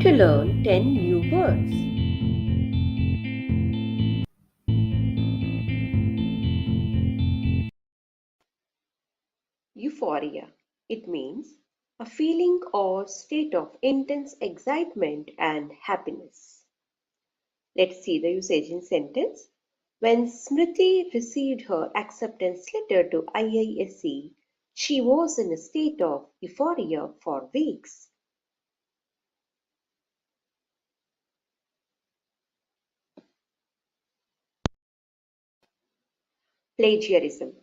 to learn 10 new words. Euphoria. It means a feeling or state of intense excitement and happiness. Let's see the usage in sentence. When Smriti received her acceptance letter to IISc, she was in a state of euphoria for weeks. Plagiarism,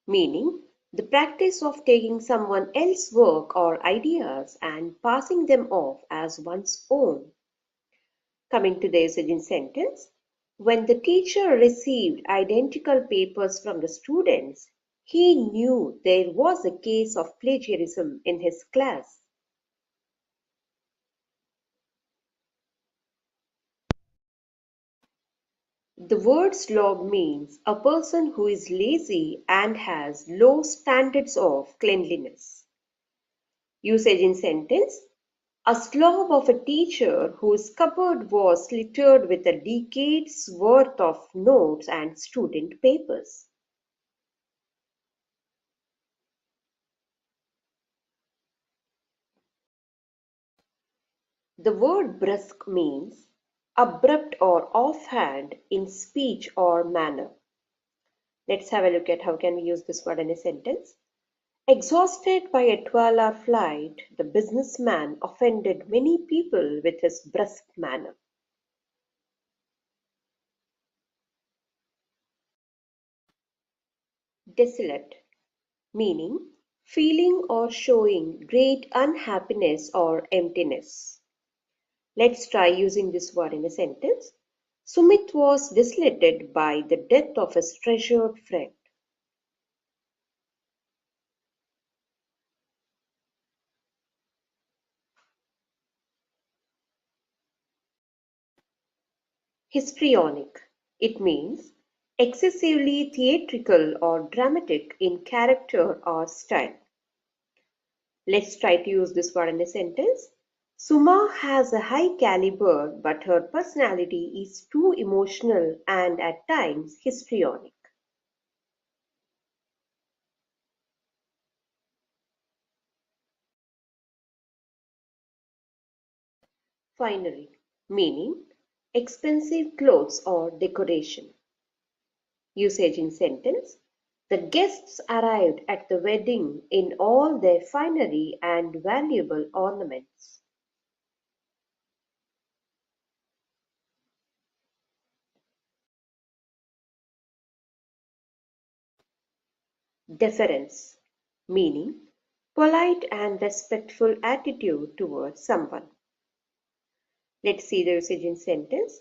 meaning the practice of taking someone else's work or ideas and passing them off as one's own. Coming to the usage in sentence, when the teacher received identical papers from the students, he knew there was a case of plagiarism in his class. The word slob means a person who is lazy and has low standards of cleanliness. Usage in sentence, a slob of a teacher whose cupboard was littered with a decade's worth of notes and student papers. The word brusque means abrupt or offhand in speech or manner. Let's have a look at how can we use this word in a sentence. Exhausted by a 12-hour flight, the businessman offended many people with his brusque manner. Desolate, meaning feeling or showing great unhappiness or emptiness. Let's try using this word in a sentence. Sumit was desolated by the death of his treasured friend. Histrionic. It means excessively theatrical or dramatic in character or style. Let's try to use this word in a sentence. Suma has a high caliber, but her personality is too emotional and at times histrionic. Finery, meaning expensive clothes or decoration. Usage in sentence. The guests arrived at the wedding in all their finery and valuable ornaments. Deference, meaning polite and respectful attitude towards someone. Let's see the usage in sentence.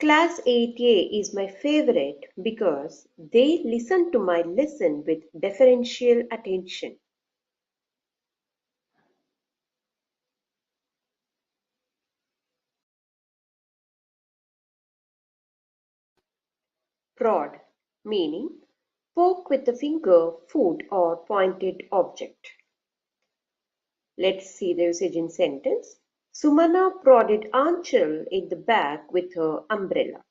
Class 8A is my favorite because they listen to my lesson with deferential attention. Prod, meaning poke with the finger, foot, or pointed object. Let's see the usage in sentence. Sumana prodded Anchal in the back with her umbrella.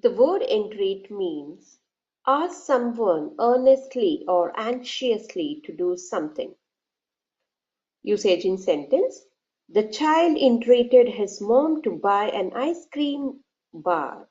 The word entreat means ask someone earnestly or anxiously to do something. Usage in sentence. The child entreated his mom to buy an ice cream bar.